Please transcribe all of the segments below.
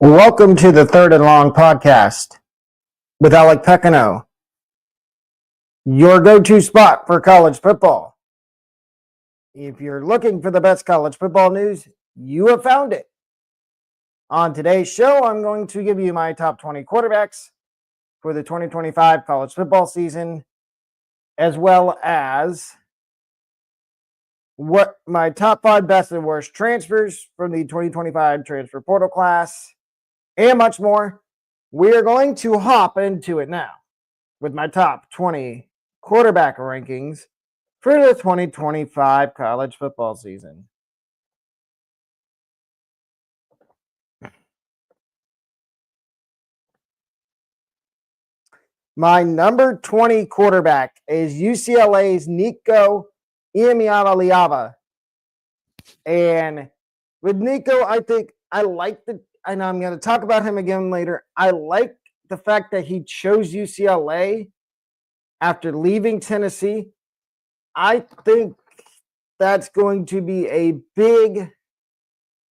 Welcome to the Third and Long podcast with Alec Pecano, your go-to spot for college football. If you're looking for the best college football news, you have found it. On today's show, I'm going to give you my top 20 quarterbacks for the 2025 college football season, as well as what my top 5 best and worst transfers from the 2025 transfer portal class, and much more. We are going to hop into it now with my top 20 quarterback rankings for the 2025 college football season. My number 20 quarterback is UCLA's Nico Iamaleava. And with Nico, I think I like and I'm going to talk about him again later. I like the fact that he chose UCLA after leaving Tennessee. I think that's going to be a big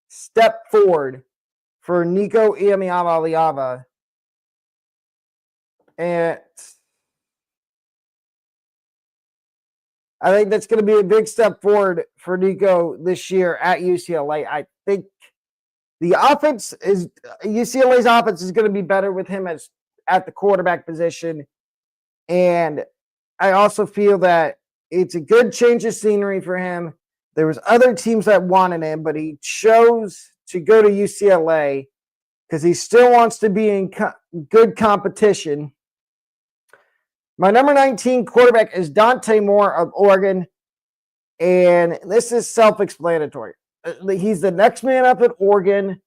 step forward for Nico Iamaleava. And I think that's going to be a big step forward for Nico this year at UCLA. I think UCLA's offense is going to be better with him at the quarterback position. And I also feel that it's a good change of scenery for him. There was other teams that wanted him, but he chose to go to UCLA because he still wants to be in good competition. My number 19 quarterback is Dante Moore of Oregon, and this is self-explanatory. He's the next man up at Oregon,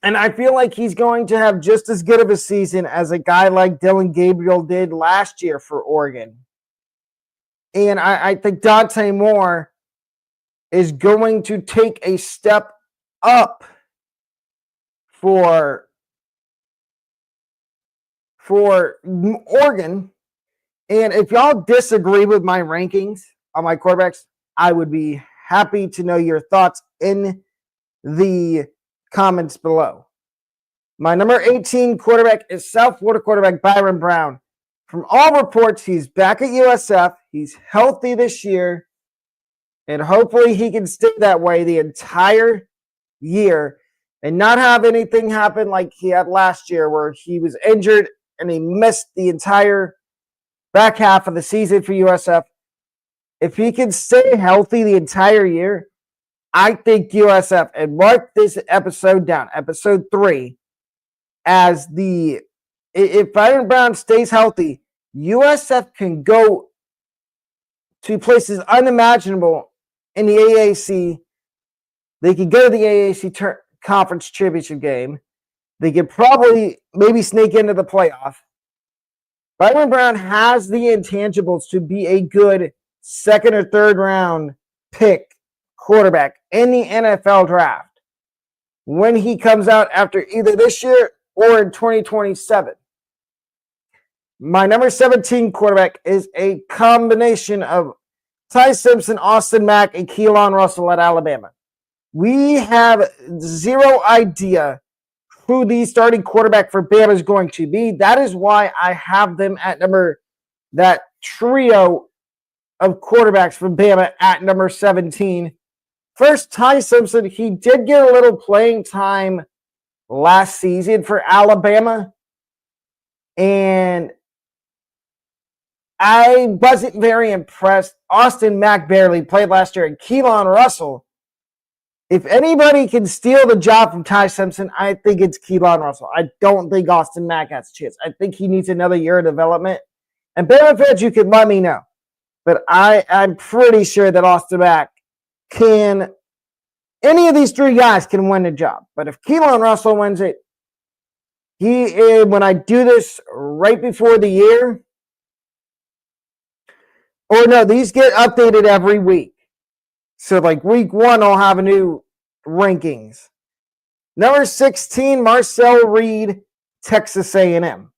and I feel like he's going to have just as good of a season as a guy like Dylan Gabriel did last year for Oregon. And I think Dante Moore is going to take a step up for Oregon. And if y'all disagree with my rankings on my quarterbacks, I would be happy to know your thoughts in the comments below. My number 18 quarterback is South Florida quarterback Byron Brown. From all reports, he's back at USF. He's healthy this year, and hopefully he can stay that way the entire year and not have anything happen like he had last year where he was injured and he missed the entire back half of the season for USF. If he can stay healthy the entire year, I think USF, and mark this episode down, episode 3, as if Byron Brown stays healthy, USF can go to places unimaginable in the AAC. They could go to the AAC conference championship game. They could probably maybe sneak into the playoff. Byron Brown has the intangibles to be a good second or third round pick quarterback in the NFL draft when he comes out after either this year or in 2027. My number 17 quarterback is a combination of Ty Simpson, Austin Mack, and Keelan Russell at Alabama. We have zero idea who the starting quarterback for Bama is going to be. That is why I have them at that trio of quarterbacks from Bama at number 17. First, Ty Simpson. He did get a little playing time last season for Alabama, and I wasn't very impressed. Austin Mack barely played last year, and Keelan Russell, if anybody can steal the job from Ty Simpson, I think it's Keelan Russell. I don't think Austin Mack has a chance. I think he needs another year of development. And Bama fans, you can let me know. But I'm pretty sure that Austin Mack any of these 3 guys can win the job. But if Keelan Russell wins it, when I do this right before the year, or no, these get updated every week. So like week 1, I'll have a new rankings. Number 16, Marcel Reed, Texas A&M.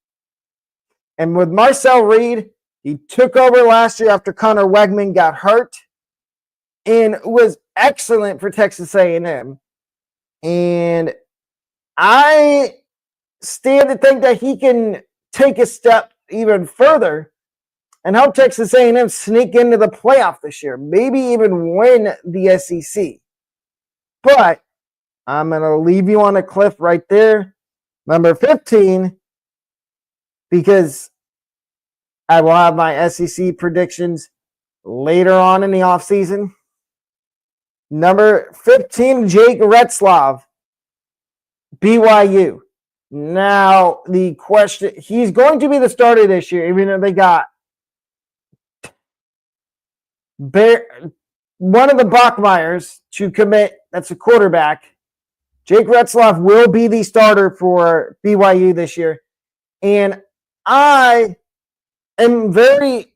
And with Marcel Reed, he took over last year after Connor Wegman got hurt and was excellent for Texas A&M. And I stand to think that he can take a step even further and help Texas A&M sneak into the playoff this year, maybe even win the SEC. But I'm going to leave you on a cliff right there. Number 15, because I will have my SEC predictions later on in the offseason. Number 15, Jake Retzlaff, BYU. Now, the question, he's going to be the starter this year, even though they got one of the Bachmeyers to commit. That's a quarterback. Jake Retzlaff will be the starter for BYU this year. And I am very,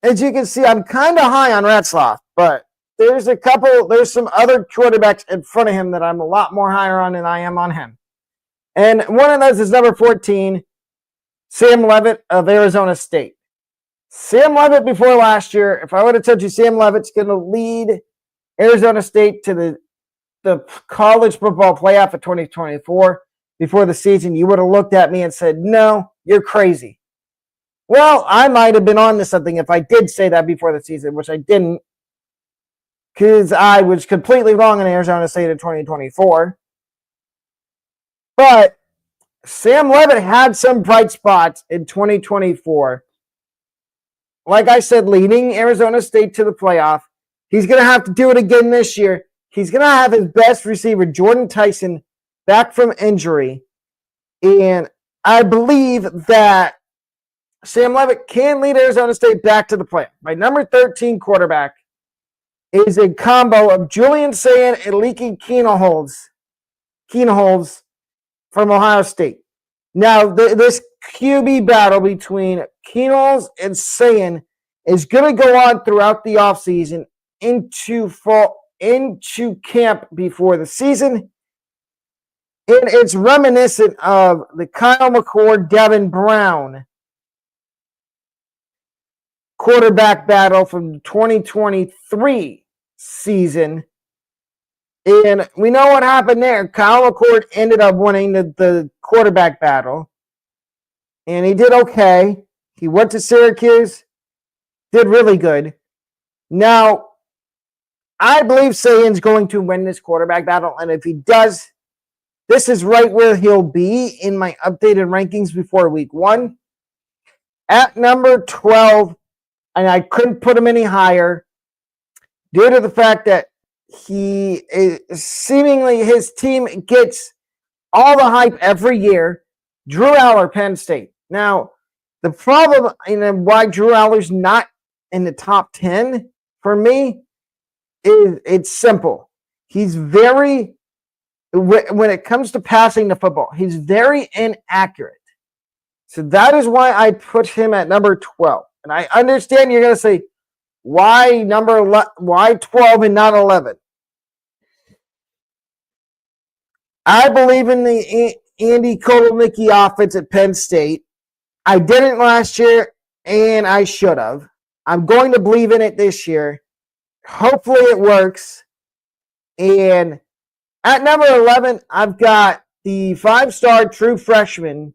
as you can see, I'm kind of high on Retzlaff, but there's some other quarterbacks in front of him that I'm a lot more higher on than I am on him. And one of those is number 14, Sam Leavitt of Arizona State. Sam Leavitt before last year, if I would have told you Sam Leavitt's going to lead Arizona State to the college football playoff of 2024 before the season, you would have looked at me and said, no, you're crazy. Well, I might have been on to something if I did say that before the season, which I didn't, because I was completely wrong in Arizona State in 2024. But Sam Leavitt had some bright spots in 2024. Like I said, leading Arizona State to the playoff. He's going to have to do it again this year. He's going to have his best receiver, Jordan Tyson, back from injury. And I believe that Sam Leavitt can lead Arizona State back to the playoff. My number 13 quarterback is a combo of Julian Sayin and Leaky Keenholz from Ohio State. Now, this QB battle between Keenholz and Sayin is going to go on throughout the offseason into camp before the season. And it's reminiscent of the Kyle McCord, Devin Brown quarterback battle from the 2023 season. And we know what happened there. Kyle McCord ended up winning the quarterback battle. And he did okay. He went to Syracuse, did really good. Now, I believe Sayin's going to win this quarterback battle. And if he does, this is right where he'll be in my updated rankings before week 1. At number 12, and I couldn't put him any higher due to the fact that seemingly his team gets all the hype every year. Drew Aller, Penn State. Now, the problem and why Drew Aller's not in the top 10 for me is it's simple. He's very, when it comes to passing the football, he's very inaccurate. So that is why I put him at number 12. And I understand you're going to say, why 12 and not 11? I believe in the Andy Kotelnicki offense at Penn State. I didn't last year, and I should have. I'm going to believe in it this year. Hopefully it works. And at number 11, I've got the 5-star true freshman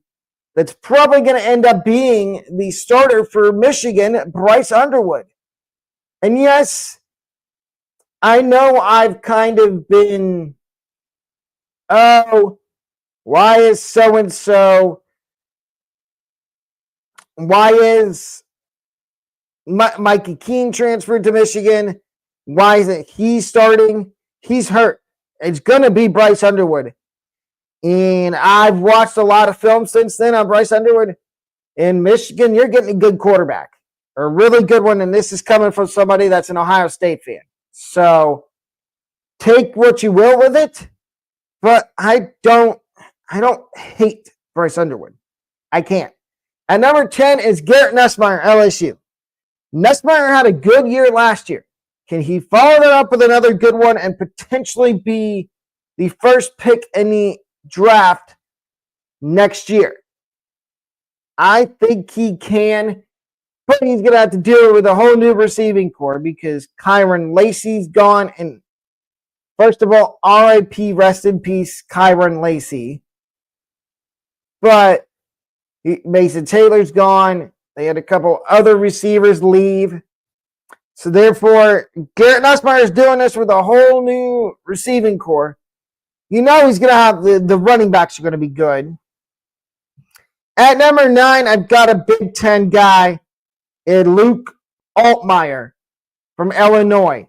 that's probably going to end up being the starter for Michigan, Bryce Underwood. And yes, I know I've kind of been, why is so-and-so, why is Mikey Keene transferred to Michigan? Why isn't he starting? He's hurt. It's going to be Bryce Underwood. And I've watched a lot of film since then on Bryce Underwood. In Michigan, you're getting a good quarterback, or a really good one, and this is coming from somebody that's an Ohio State fan. So take what you will with it, but I don't hate Bryce Underwood. I can't. At number 10 is Garrett Nussmeier, LSU. Nussmeier had a good year last year. Can he follow that up with another good one and potentially be the first pick in the draft next year? I think he can, but he's going to have to deal with a whole new receiving core because Kyron Lacey's gone. And first of all, RIP, rest in peace, Kyron Lacey. but Mason Taylor's gone. They had a couple other receivers leave. So therefore, Garrett Nussmeier is doing this with a whole new receiving core. You know he's going to have the running backs are going to be good. At number 9, I've got a Big Ten guy in Luke Altmaier from Illinois.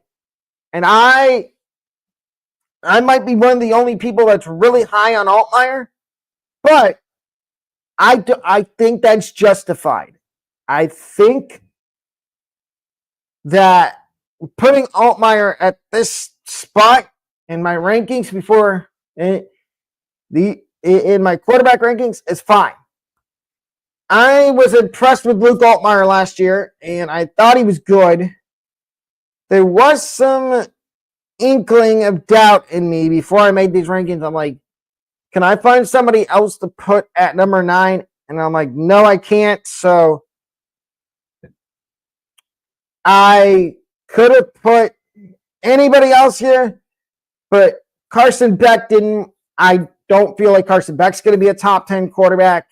And I might be one of the only people that's really high on Altmaier, but I think that's justified. I think that putting Altmaier at this spot in my rankings before in my quarterback rankings is fine. I was impressed with Luke Altmaier last year, and I thought he was good. There was some inkling of doubt in me before I made these rankings. I'm like, can I find somebody else to put at number 9? And I'm like, no, I can't. So I could have put anybody else here, but Carson Beck didn't. I don't feel like Carson Beck's going to be a top 10 quarterback.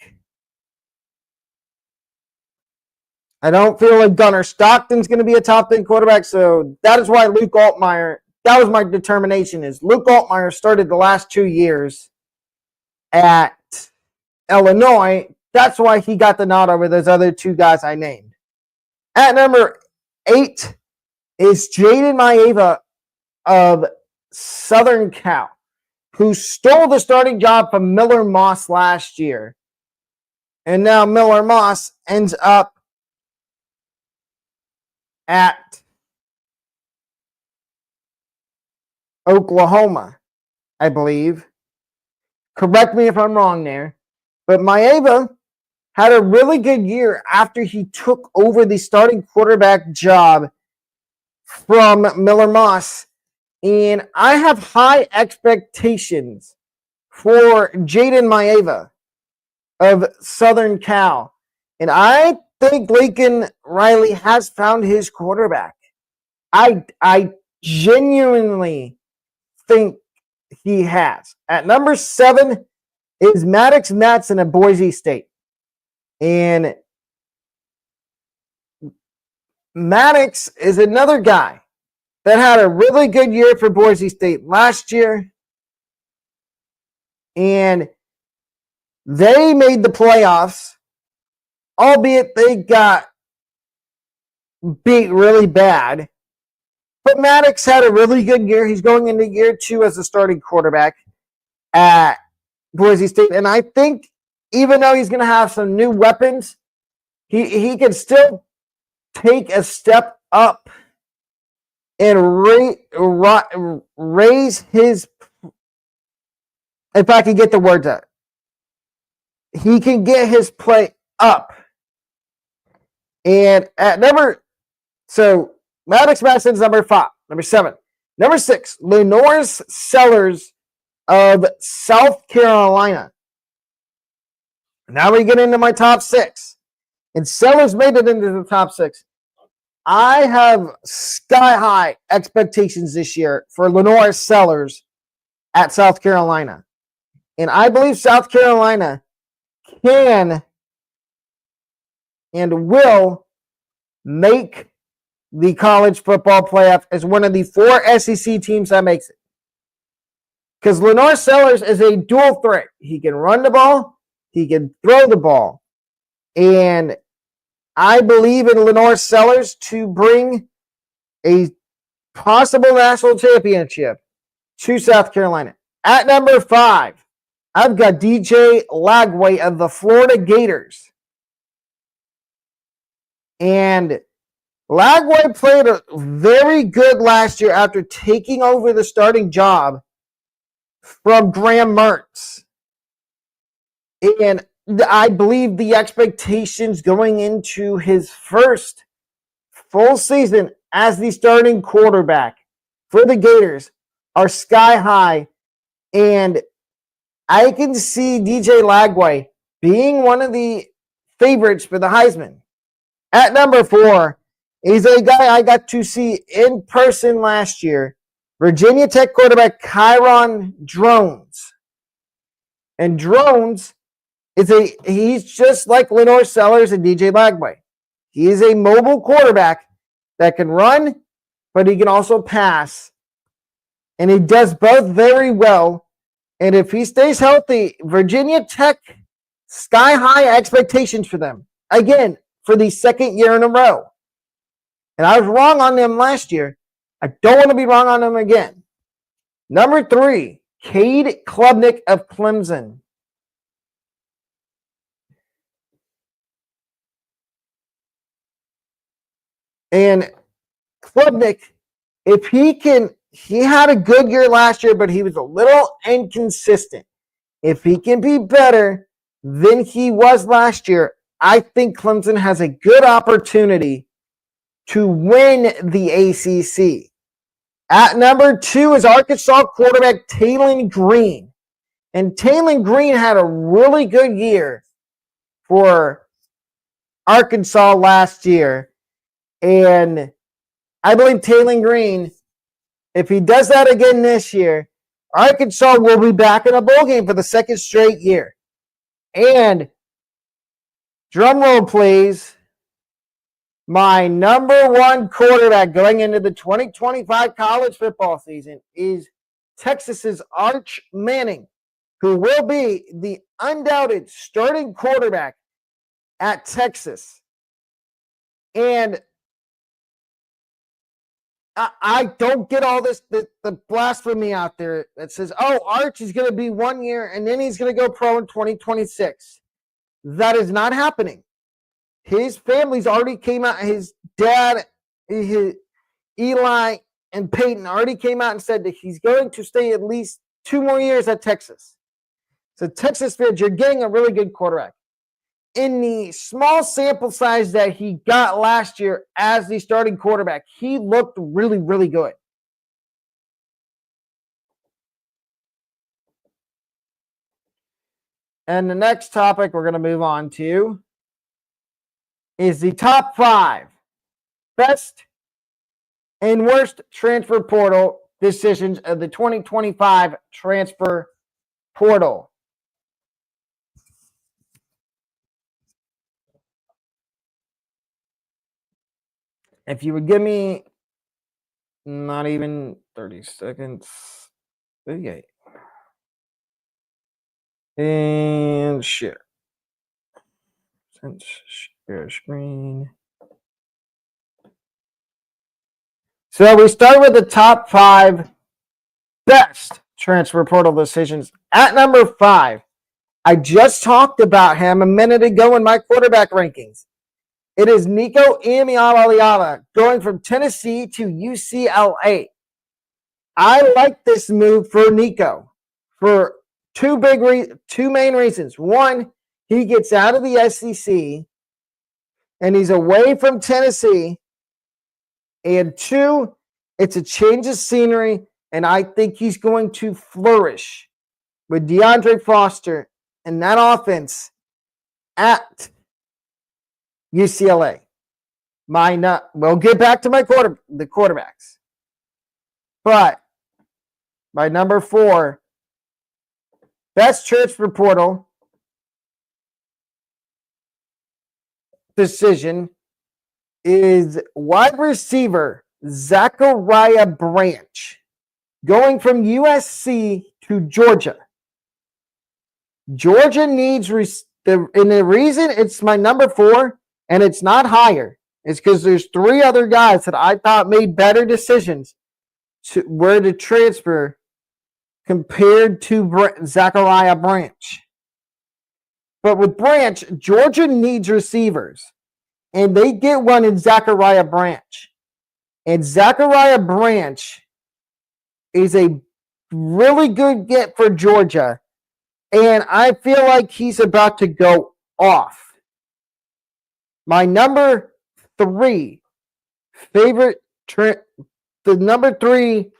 I don't feel like Gunnar Stockton's going to be a top 10 quarterback. So that is why Luke Altmaier, that was my determination, is Luke Altmaier started the last 2 years at Illinois. That's why he got the nod over those other 2 guys I named. At number 8 is Jaden Maeva of Southern Cal, who stole the starting job from Miller Moss last year. And now Miller Moss ends up at Oklahoma, I believe. Correct me if I'm wrong there. But Maeva had a really good year after he took over the starting quarterback job from Miller Moss. And I have high expectations for Jaden Maeva of Southern Cal. And I think Lincoln Riley has found his quarterback. I genuinely think he has. At number 7 is Maddox Matson of Boise State. And Maddox is another guy that had a really good year for Boise State last year. And they made the playoffs, albeit they got beat really bad. But Maddox had a really good year. He's going into year 2 as a starting quarterback at Boise State. And I think even though he's going to have some new weapons, he can still take a step up and raise his, if I can get the words out, he can get his play up. And at Maddox Madison's number 5, number 7. Number 6, Lenoris Sellers of South Carolina. Now we get into my top 6. And Sellers made it into the top 6. I have sky-high expectations this year for Lenoris Sellers at South Carolina. And I believe South Carolina can and will make the college football playoff as one of the 4 SEC teams that makes it. Because Lenoris Sellers is a dual threat. He can run the ball, he can throw the ball. And I believe in Lenoris Sellers to bring a possible national championship to South Carolina. At number 5, I've got DJ Lagway of the Florida Gators. And Lagway played very good last year after taking over the starting job from Graham Mertz. And I believe the expectations going into his first full season as the starting quarterback for the Gators are sky high. And I can see DJ Lagway being one of the favorites for the Heisman. At number 4, he's a guy I got to see in person last year, Virginia Tech quarterback Kyron Drones. And Drones He's just like Lenore Sellers and DJ Lagway. He is a mobile quarterback that can run, but he can also pass. And he does both very well. And if he stays healthy, Virginia Tech, sky high expectations for them. Again, for the second year in a row. And I was wrong on them last year. I don't want to be wrong on them again. Number 3, Cade Klubnik of Clemson. And Klubnik, if he had a good year last year, but he was a little inconsistent. If he can be better than he was last year, I think Clemson has a good opportunity to win the ACC. At number 2 is Arkansas quarterback Taylon Green. And Taylon Green had a really good year for Arkansas last year. And I believe Taylon Green, if he does that again this year, Arkansas will be back in a bowl game for the second straight year. And drum roll, please. My number 1 quarterback going into the 2025 college football season is Texas's Arch Manning, who will be the undoubted starting quarterback at Texas. And I don't get all this, the blasphemy out there that says, oh, Arch is going to be 1 year and then he's going to go pro in 2026. That is not happening. His family's already came out. His dad, Eli and Peyton already came out and said that he's going to stay at least 2 more years at Texas. So Texas fans, you're getting a really good quarterback. In the small sample size that he got last year as the starting quarterback, he looked really, really good. And the next topic we're going to move on to is the top 5 best and worst transfer portal decisions of the 2025 transfer portal. If you would give me not even 30 seconds. Okay. And share. Share screen. So we start with the top 5 best transfer portal decisions. At number 5, I just talked about him a minute ago in my quarterback rankings. It is Nico Iamaleava going from Tennessee to UCLA. I like this move for Nico for two main reasons. One, he gets out of the SEC and he's away from Tennessee. And 2, it's a change of scenery, and I think he's going to flourish with DeAndre Foster and that offense at UCLA. We'll get back to the quarterbacks. But my number 4 best transfer portal decision is wide receiver Zachariah Branch going from USC to Georgia. Georgia needs and the reason it's my number 4 and it's not higher is because there's 3 other guys that I thought made better decisions to where to transfer compared to Zachariah Branch. But with Branch, Georgia needs receivers. And they get one in Zachariah Branch. And Zachariah Branch is a really good get for Georgia. And I feel like he's about to go off. My number 3 favorite, the number 3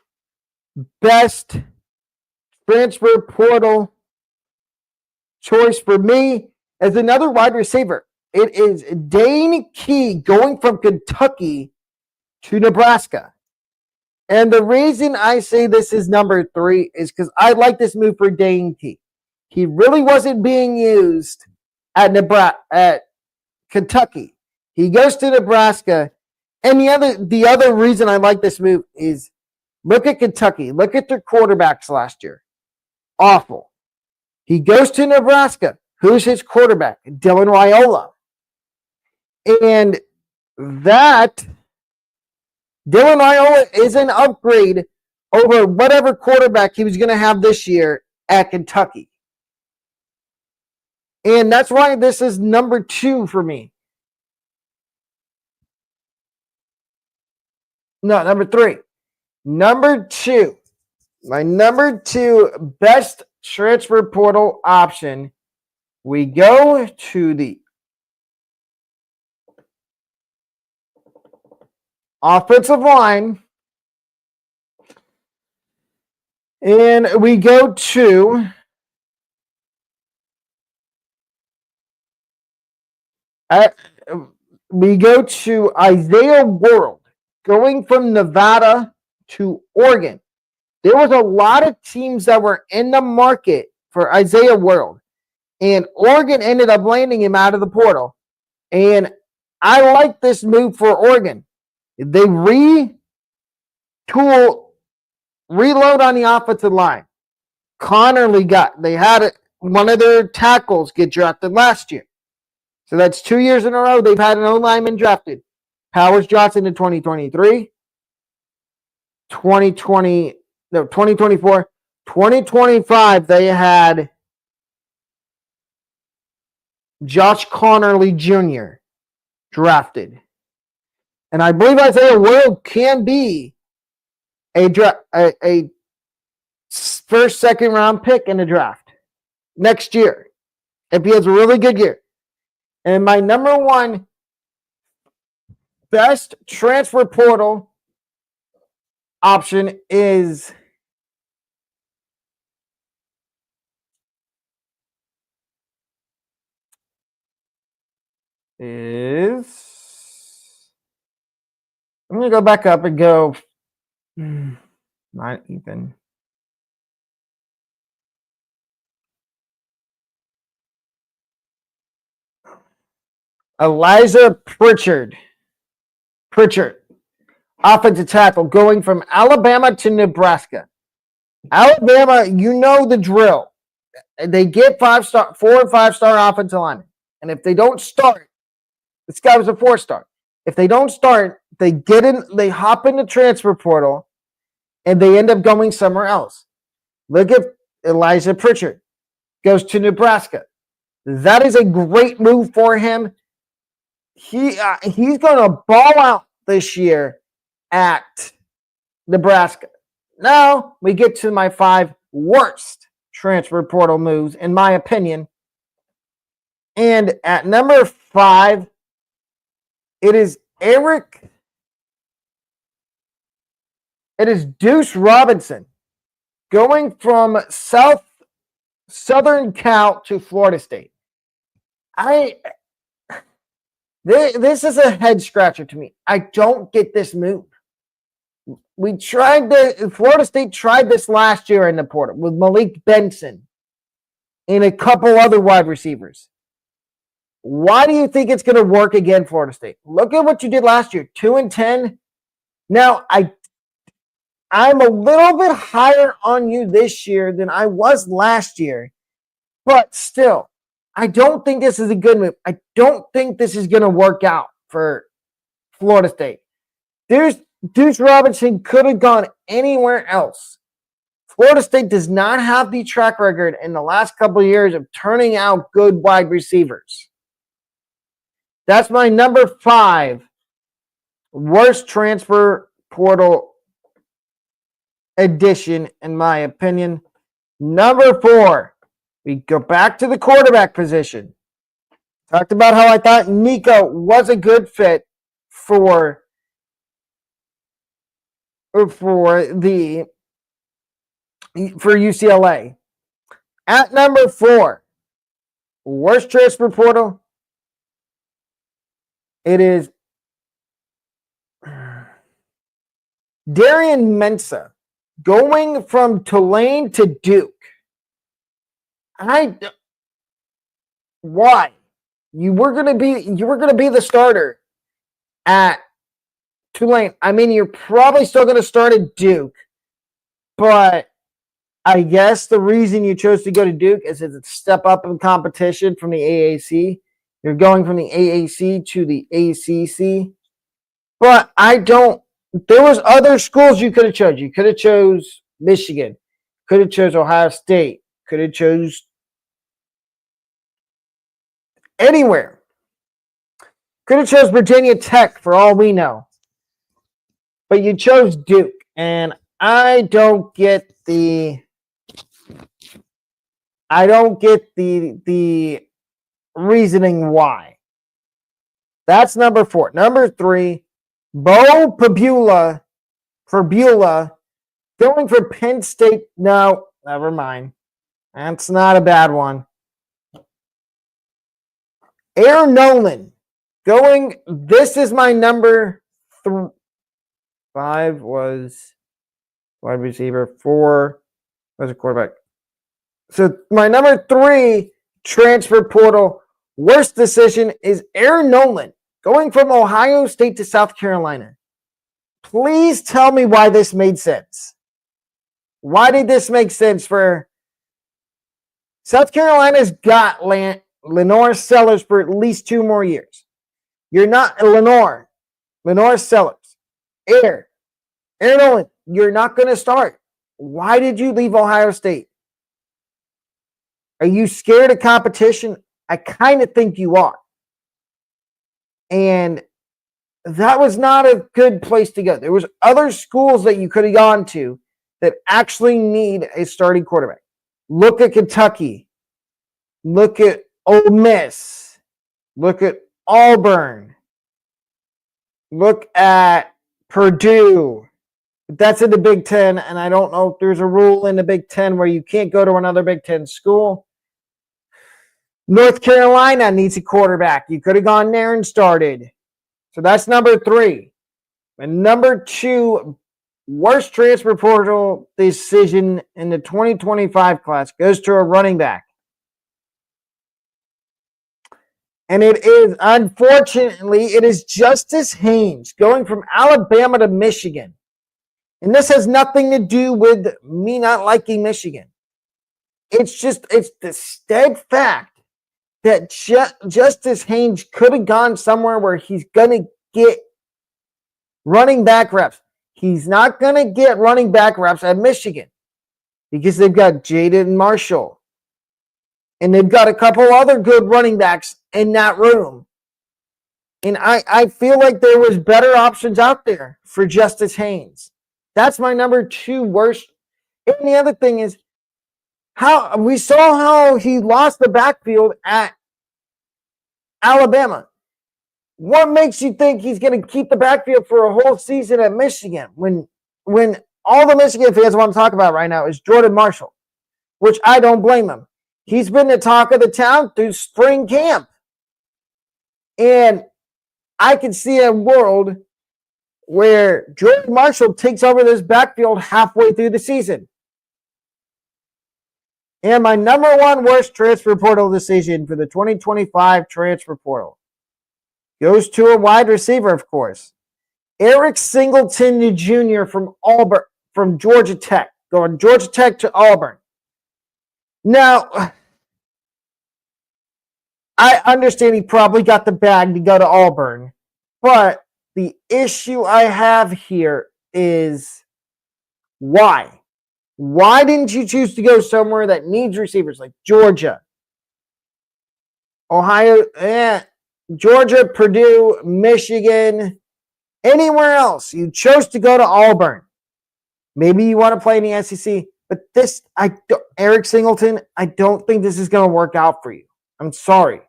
best transfer portal choice for me is another wide receiver. It is Dane Key going from Kentucky to Nebraska. And the reason I say this is number 3 is because I like this move for Dane Key. He really wasn't being used at Kentucky. He goes to Nebraska, and the other reason I like this move is look at Kentucky. Look at their quarterbacks last year. Awful. He goes to Nebraska. Who's his quarterback? Dylan Raiola. And that Dylan Raiola is an upgrade over whatever quarterback he was going to have this year at Kentucky. And that's why this is number 2 for me. No, number 3. Number 2. My number 2 best transfer portal option. We go to the offensive line. And we go to Isaiah World, going from Nevada to Oregon. There was a lot of teams that were in the market for Isaiah World, and Oregon ended up landing him out of the portal. And I like this move for Oregon. They reload on the offensive line. They had one of their tackles get drafted last year. So that's 2 years in a row they've had an O-lineman drafted. Powers Johnson in 2023, 2024, 2025 they had Josh Connerly Jr. drafted. And I believe Isaiah World can be a first, second round pick in the draft next year if he has a really good year. And my number 1 best transfer portal option is I'm going to go back up and go not even. Elijah Pritchard, offensive tackle, going from Alabama to Nebraska. Alabama, you know the drill. They get 4 and 5-star offensive linemen. And if they don't start, this guy was a 4-star. If they don't start, they hop in the transfer portal, and they end up going somewhere else. Look at Elijah Pritchard. Goes to Nebraska. That is a great move for him. He's going to ball out this year at Nebraska. Now we get to my 5 worst transfer portal moves, in my opinion. And at number 5, it is Deuce Robinson, going from Southern Cal to Florida State. This is a head scratcher to me. I don't get this move. Florida State tried this last year in the portal with Malik Benson and a couple other wide receivers. Why do you think it's going to work again, Florida State? Look at what you did last year, 2-10. Now, I'm a little bit higher on you this year than I was last year, but still, I don't think this is a good move. I don't think this is going to work out for Florida State. Deuce Robinson could have gone anywhere else. Florida State does not have the track record in the last couple of years of turning out good wide receivers. That's my number 5 worst transfer portal addition, in my opinion. Number 4, we go back to the quarterback position. Talked about how I thought Nico was a good fit for UCLA. At number 4, worst transfer portal, it is Darian Mensah, going from Tulane to Duke. Why? You were gonna be the starter at Tulane. I mean, you're probably still gonna start at Duke, but I guess the reason you chose to go to Duke is it's a step up in competition from the AAC. You're going from the AAC to the ACC. But there was other schools you could have chose. You could have chose Michigan, could have chose Ohio State, could have chose anywhere. Could have chose Virginia Tech for all we know. But you chose Duke, and I don't get the reasoning why. That's number 4. Number 3, Bo Pabula going for Penn State. No, never mind. That's not a bad one. Aaron Nolan going. This is my number 5 was wide receiver. 4 was a quarterback. So my number 3 transfer portal worst decision is Aaron Nolan going from Ohio State to South Carolina. Please tell me why this made sense. Why did this make sense for South Carolina's got Lenore Sellers for at least 2 more years. You're not Lenore Sellers. Aaron Nolan, you're not going to start. Why did you leave Ohio State? Are you scared of competition? I kind of think you are. And that was not a good place to go. There was other schools that you could have gone to that actually need a starting quarterback. Look at Kentucky. Look at Ole Miss. Look at Auburn. Look at Purdue. That's in the Big Ten, and I don't know if there's a rule in the Big Ten where you can't go to another Big Ten school. North Carolina needs a quarterback. You could have gone there and started. So that's number 3. And number 2, worst transfer portal decision in the 2025 class goes to a running back. And unfortunately, it is Justice Haynes going from Alabama to Michigan. And this has nothing to do with me not liking Michigan. It's the stead fact that Justice Haynes could have gone somewhere where he's going to get running back reps. He's not going to get running back reps at Michigan because they've got Jaden Marshall. And they've got a couple other good running backs in that room. And I feel like there was better options out there for Justice Haynes. That's my number 2 worst. And the other thing is how we saw how he lost the backfield at Alabama. What makes you think he's going to keep the backfield for a whole season at Michigan when all the Michigan fans want to talk about right now is Jordan Marshall, which I don't blame him. He's been the talk of the town through spring camp. And I can see a world where Jordan Marshall takes over this backfield halfway through the season. And my number 1 worst transfer portal decision for the 2025 transfer portal goes to a wide receiver, of course. Eric Singleton Jr. from Georgia Tech, going Georgia Tech to Auburn. Now, I understand he probably got the bag to go to Auburn, but the issue I have here is why? Why didn't you choose to go somewhere that needs receivers like Georgia, Ohio, Georgia, Purdue, Michigan, anywhere else? You chose to go to Auburn. Maybe you want to play in the SEC, but Eric Singleton, I don't think this is going to work out for you. I'm sorry.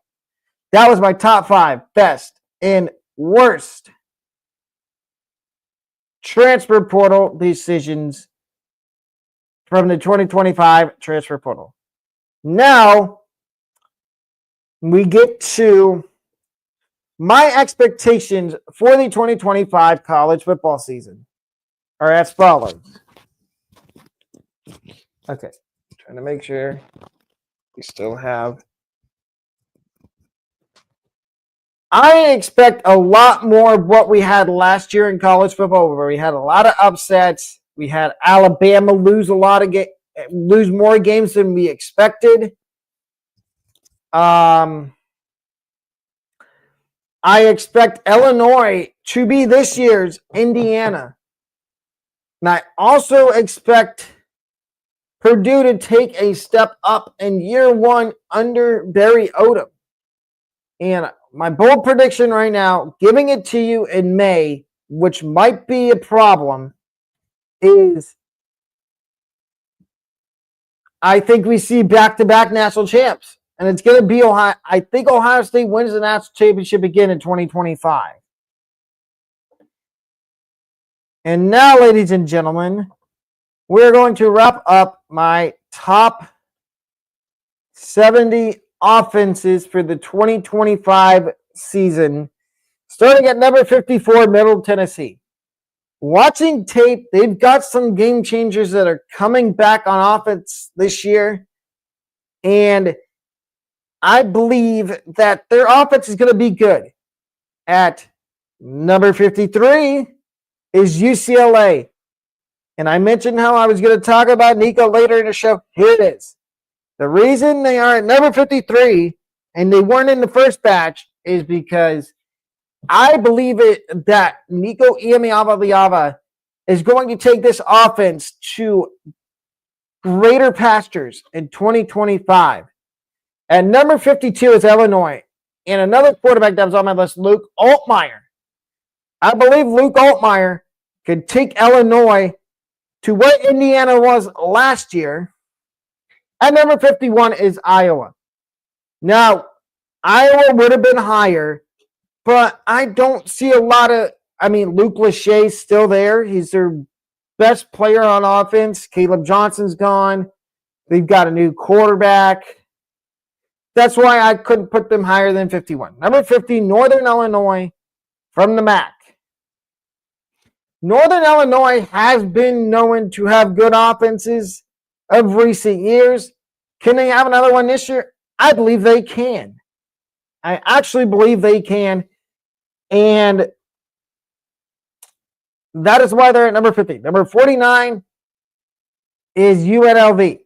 That was my top 5 best and worst transfer portal decisions from the 2025 transfer portal. Now, we get to my expectations for the 2025 college football season are as follows. Okay, trying to make sure. We still have. I expect a lot more of what we had last year in college football, where we had a lot of upsets. We had Alabama lose more games than we expected. I expect Illinois to be this year's Indiana. And I also expect Purdue to take a step up in year one under Barry Odom. And my bold prediction right now, giving it to you in May, which might be a problem, is I think we see back-to-back national champs. And it's going to be Ohio. I think Ohio State wins the national championship again in 2025. And now, ladies and gentlemen, we're going to wrap up my top 70 offenses for the 2025 season, starting at number 54, Middle Tennessee. Watching tape, they've got some game changers that are coming back on offense this year, and I believe that their offense is going to be good. At number 53 is UCLA. And I mentioned how I was going to talk about Nico later in the show. Here it is. The reason they are at number 53 and they weren't in the first batch is because I believe that Nico Iamaleava is going to take this offense to greater pastures in 2025. At number 52 is Illinois. And another quarterback that was on my list, Luke Altmaier. I believe Luke Altmaier could take Illinois to where Indiana was last year. At number 51 is Iowa. Now, Iowa would have been higher, but I don't see a lot of, Luke Lachey's still there. He's their best player on offense. Caleb Johnson's gone. They've got a new quarterback. That's why I couldn't put them higher than 51. Number 50, Northern Illinois from the MAC. Northern Illinois has been known to have good offenses of recent years. Can they have another one this year? I believe they can. I actually believe they can. And that is why they're at number 50. Number 49 is UNLV.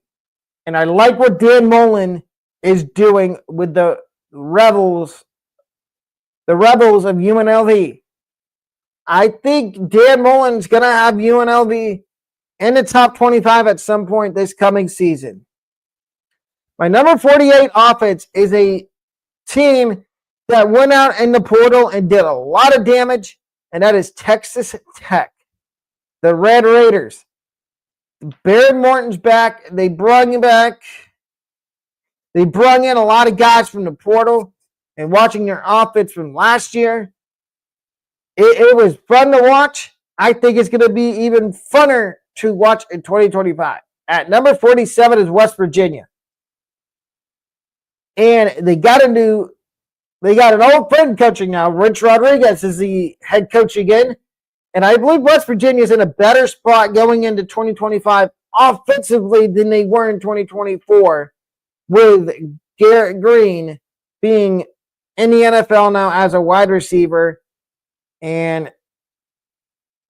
And I like what Dan Mullen is doing with the Rebels of UNLV. I think Dan Mullen's going to have UNLV in the top 25 at some point this coming season. My number 48 offense is a team that went out in the portal and did a lot of damage, and that is Texas Tech, the Red Raiders. Baron Morton's back. They brought him back. They brought in a lot of guys from the portal, and watching their offense from last year, it was fun to watch. I think it's going to be even funner to watch in 2025. At number 47 is West Virginia. And they got an old friend coaching now. Rich Rodriguez is the head coach again. And I believe West Virginia is in a better spot going into 2025 offensively than they were in 2024, with Garrett Green being in the NFL now as a wide receiver and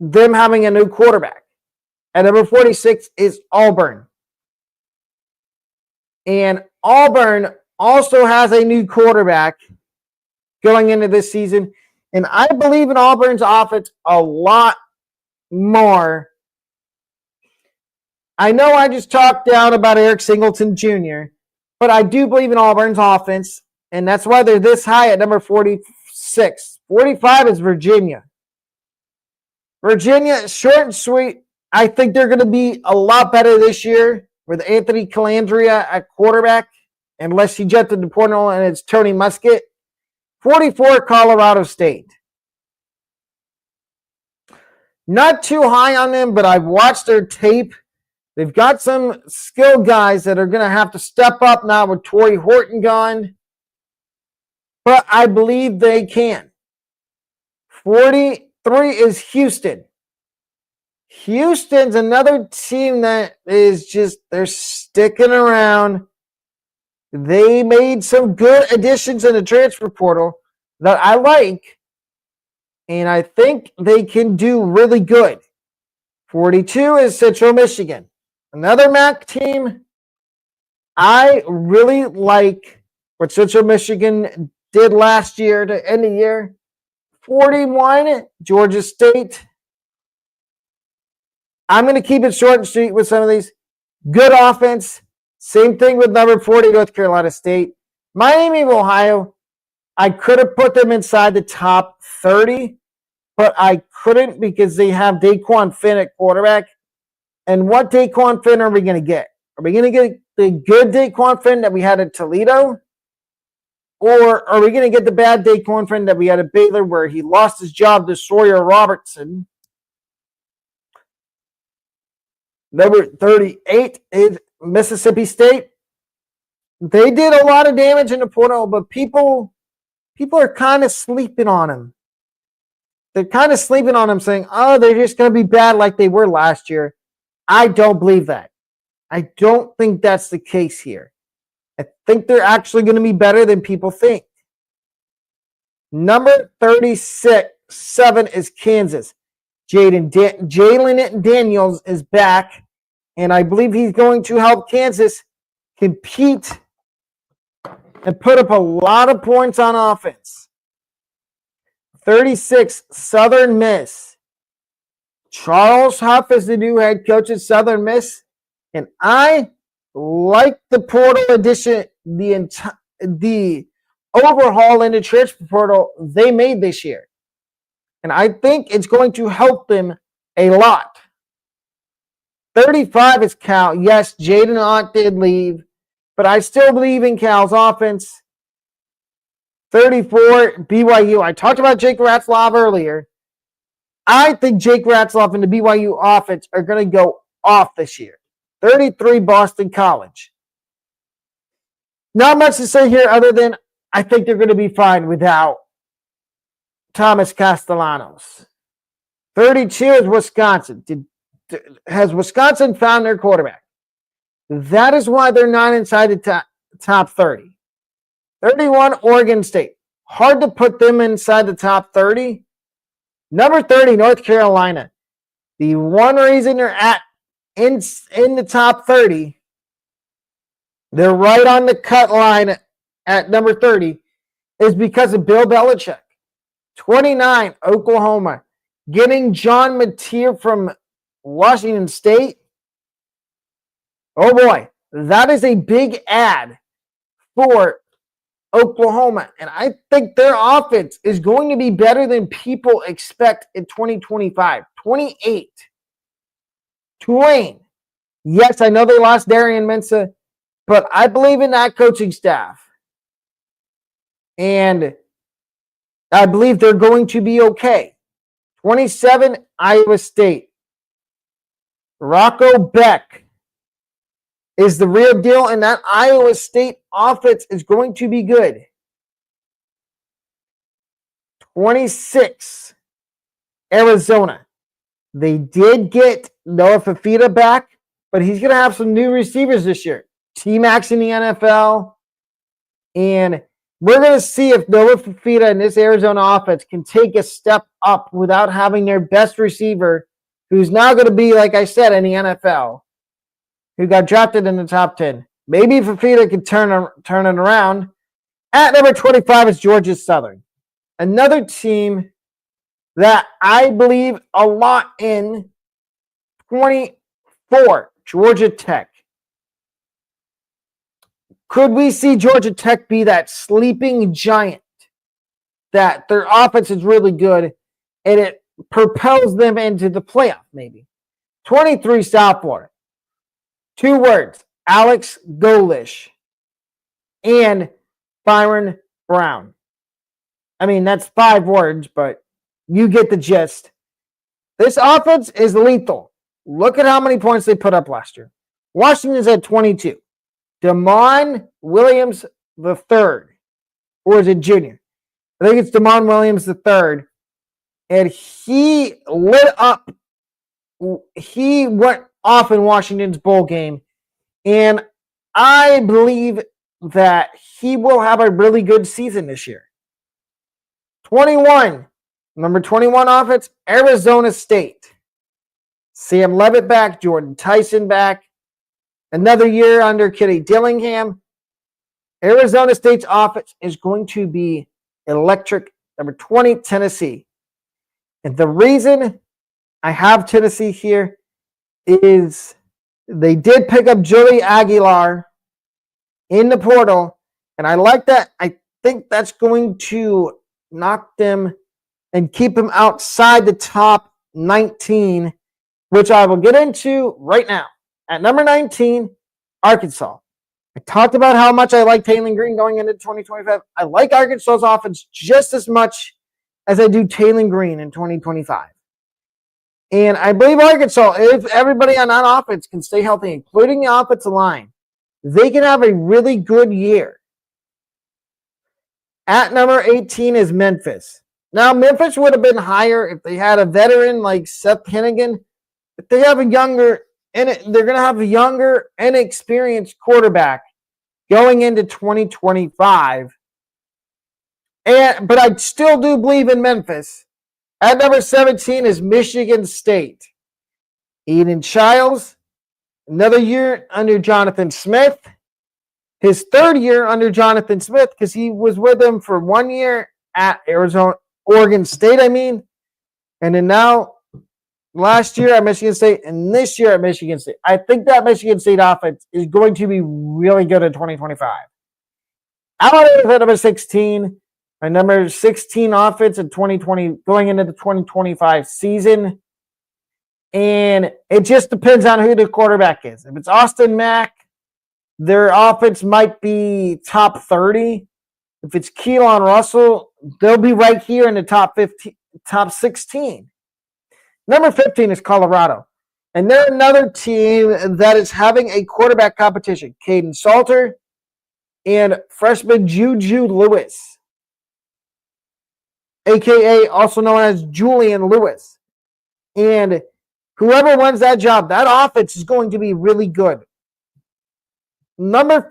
them having a new quarterback. At number 46 is Auburn. And Auburn also has a new quarterback going into this season. And I believe in Auburn's offense a lot more. I know I just talked down about Eric Singleton Jr., but I do believe in Auburn's offense, and that's why they're this high at number 46. 45 is Virginia. Virginia, short and sweet. I think they're going to be a lot better this year with Anthony Calandria at quarterback, unless he jumped into the portal and it's Tony Muskett. 44, Colorado State. Not too high on them, but I've watched their tape. They've got some skilled guys that are going to have to step up now with Torrey Horton gone. But I believe they can. 43 is Houston. Houston's another team that is just, they're sticking around. They made some good additions in the transfer portal that I like, and I think they can do really good. 42 is Central Michigan. Another MAC team. I really like what Central Michigan did last year to end the year. 41, Georgia State. I'm going to keep it short and sweet with some of these. Good offense. Same thing with number 40, North Carolina State. Miami of Ohio, I could have put them inside the top 30, but I couldn't because they have Daquan Finn at quarterback. And what Daquan Finn are we going to get? Are we going to get the good Daquan Finn that we had at Toledo? Or are we going to get the bad Daquan Finn that we had at Baylor where he lost his job to Sawyer Robertson? Number 38 is Mississippi State. They did a lot of damage in the portal, but people are kind of sleeping on him. They're kind of sleeping on him, saying, oh, they're just going to be bad like they were last year. I don't believe that. I don't think that's the case here. I think they're actually going to be better than people think. Number 7 is Kansas. Jalen Daniels is back, and I believe he's going to help Kansas compete and put up a lot of points on offense. 36, Southern Miss. Charles Huff is the new head coach at Southern Miss, and I like the portal addition, the overhaul in the transfer portal they made this year. And I think it's going to help them a lot. 35 is Cal. Yes, Jaden Ott did leave, but I still believe in Cal's offense. 34, BYU. I talked about Jake Ratzlaff earlier. I think Jake Ratzlaff and the BYU offense are going to go off this year. 33, Boston College. Not much to say here other than I think they're going to be fine without Thomas Castellanos. 32 is Wisconsin. Has Wisconsin found their quarterback? That is why they're not inside the top 30. 31, Oregon State. Hard to put them inside the top 30. Number 30, North Carolina. The one reason they're in the top 30, they're right on the cut line at number 30, is because of Bill Belichick. 29, Oklahoma. Getting John Mateer from Washington State. Oh boy, that is a big ad for Oklahoma. And I think their offense is going to be better than people expect in 2025. 28, Tulane. Yes, I know they lost Darian Mensah, but I believe in that coaching staff. And I believe they're going to be okay. 27, Iowa State. Rocco Beck is the real deal, and that Iowa State offense is going to be good. 26, Arizona. They did get Noah Fafita back, but he's going to have some new receivers this year. T-Max in the NFL. And we're going to see if Noah Fafita and this Arizona offense can take a step up without having their best receiver, who's now going to be, like I said, in the NFL, who got drafted in the top 10. Maybe Fafita can turn it around. At number 25 is Georgia Southern. Another team that I believe a lot in. 24, Georgia Tech. Could we see Georgia Tech be that sleeping giant that their offense is really good and it propels them into the playoff maybe? 23, South Florida. 2 words, Alex Golish and Byron Brown. I mean, that's 5 words, but you get the gist. This offense is lethal. Look at how many points they put up last year. Washington's at 22. Damon Williams III, or is it junior? I think it's Damon Williams III. And he lit up. He went off in Washington's bowl game. And I believe that he will have a really good season this year. 21, number 21 offense, Arizona State. Sam Levitt back, Jordan Tyson back. Another year under Kenny Dillingham. Arizona State's offense is going to be electric. Number 20, Tennessee. And the reason I have Tennessee here is they did pick up Joey Aguilar in the portal, and I like that. I think that's going to knock them and keep them outside the top 19, which I will get into right now. At number 19, Arkansas. I talked about how much I like Taylor Green going into 2025. I like Arkansas's offense just as much as I do Taylor Green in 2025. And I believe Arkansas, if everybody on that offense can stay healthy, including the offensive line, they can have a really good year. At number 18 is Memphis. Now, Memphis would have been higher if they had a veteran like Seth Hennigan. But they have a younger, and they're going to have a younger, inexperienced quarterback going into 2025. But I still do believe in Memphis. At number 17 is Michigan State. Eden Childs, another year under Jonathan Smith. His third year under Jonathan Smith, because he was with him for 1 year at Oregon State, and then now last year at Michigan State and this year at Michigan State. I think that Michigan State offense is going to be really good in 2025. Out of number 16, my number 16 offense in 2020, going into the 2025 season. And it just depends on who the quarterback is. If it's Austin Mack, their offense might be top 30. If it's Keelan Russell, they'll be right here in the top 15, top 16. Number 15 is Colorado. And they're another team that is having a quarterback competition. Caden Salter and freshman Juju Lewis, a.k.a. also known as Julian Lewis. And whoever wins that job, that offense is going to be really good. Number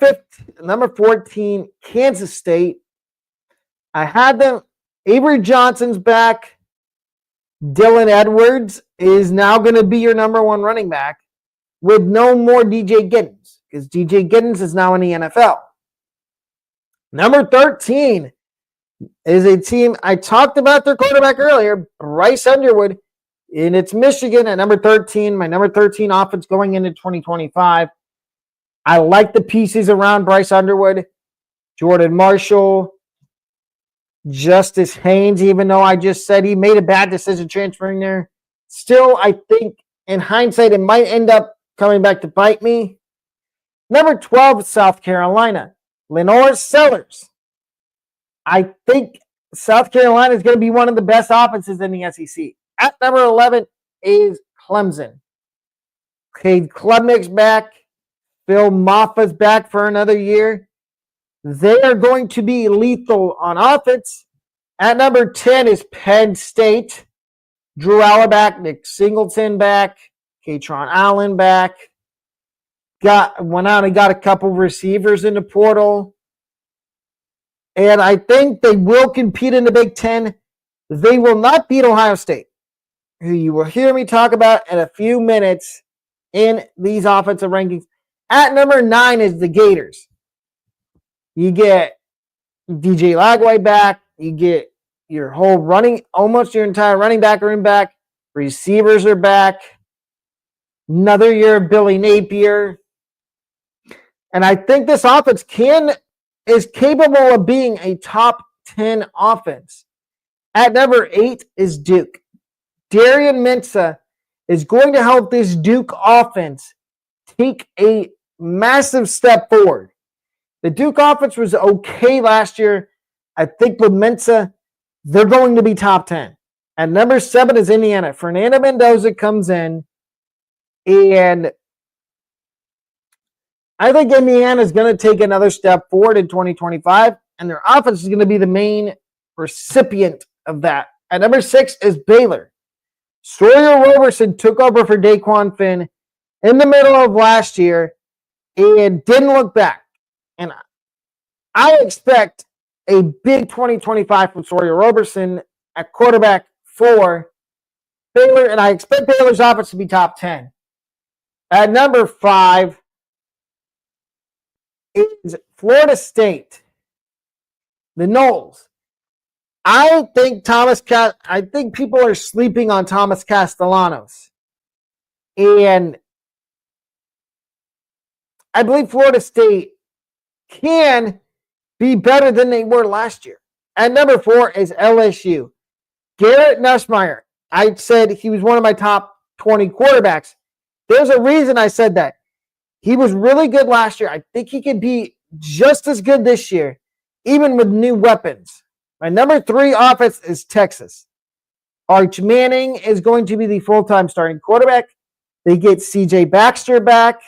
14, Kansas State. I had them. Avery Johnson's back. Dylan Edwards is now going to be your number one running back with no more DJ Giddens, because DJ Giddens is now in the NFL. Number 13 is a team, I talked about their quarterback earlier, Bryce Underwood, and it's Michigan at number 13, my number 13 offense going into 2025. I like the pieces around Bryce Underwood, Jordan Marshall, Justice Haynes, even though I just said he made a bad decision transferring there. Still, I think in hindsight, it might end up coming back to bite me. Number 12, South Carolina, Lenore Sellers. I think South Carolina is going to be one of the best offenses in the SEC. At number 11 is Clemson. Cade Klubnik's back. Phil Moffa's back for another year. They are going to be lethal on offense. At number 10 is Penn State. Drew Aller back, Nick Singleton back, Katron Allen back. Went out and got a couple receivers in the portal. And I think they will compete in the Big Ten. They will not beat Ohio State, who you will hear me talk about in a few minutes in these offensive rankings. At number 9 is the Gators. You get DJ Lagway back. You get your whole almost your entire running back room back. Receivers are back. Another year of Billy Napier. And I think this offense is capable of being a top 10 offense. At number 8 is Duke. Darian Mensah is going to help this Duke offense take a massive step forward. The Duke offense was okay last year. I think with Mensah, they're going to be top 10. At number 7 is Indiana. Fernando Mendoza comes in, and I think Indiana is going to take another step forward in 2025, and their offense is going to be the main recipient of that. At number 6 is Baylor. Sawyer Roberson took over for Daquan Finn in the middle of last year and didn't look back. And I expect a big 2025 from Sawyer Roberson at quarterback for Baylor, and I expect Baylor's offense to be top 10. At number 5 is Florida State, the Noles. I think people are sleeping on Thomas Castellanos. And I believe Florida State can be better than they were last year. At number 4 is LSU. Garrett Nussmeier. I said he was one of my top 20 quarterbacks. There's a reason I said that. He was really good last year. I think he could be just as good this year, even with new weapons. My number 3 offense is Texas. Arch Manning is going to be the full-time starting quarterback. They get CJ Baxter back.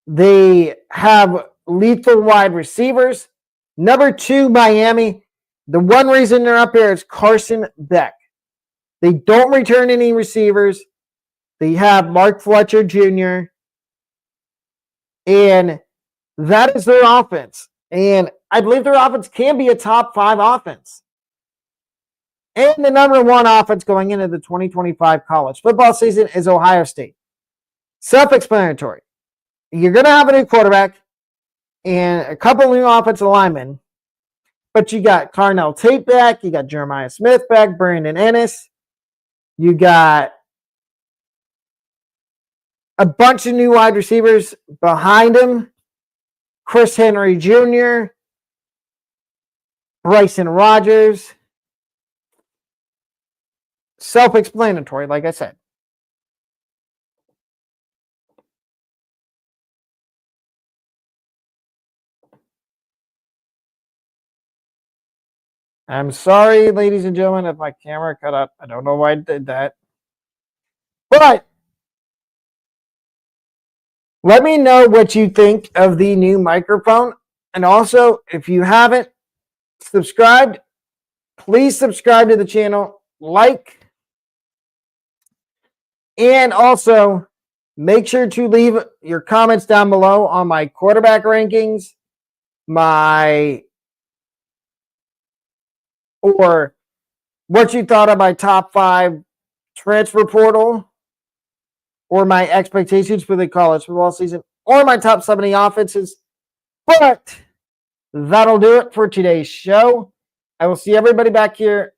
They have lethal wide receivers. Number 2, Miami. The one reason they're up here is Carson Beck. They don't return any receivers. They have Mark Fletcher Jr. And that is their offense. And I believe their offense can be a top 5 offense. And the number 1 offense going into the 2025 college football season is Ohio State. Self-explanatory. You're going to have a new quarterback and a couple new offensive linemen. But you got Carnell Tate back. You got Jeremiah Smith back. Brandon Ennis. You got a bunch of new wide receivers behind him. Chris Henry Jr., Bryson Rogers. Self-explanatory, like I said. I'm sorry, ladies and gentlemen, if my camera cut out. I don't know why I did that. But let me know what you think of the new microphone. And also, if you haven't subscribed, please subscribe to the channel, like, and also make sure to leave your comments down below on my quarterback rankings, or what you thought of my top 5 transfer portal, or my expectations for the college football season, or my top 70 offenses. But that'll do it for today's show. I will see everybody back here,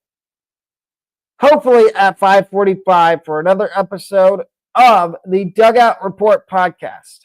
hopefully at 5:45 for another episode of the Dugout Report podcast.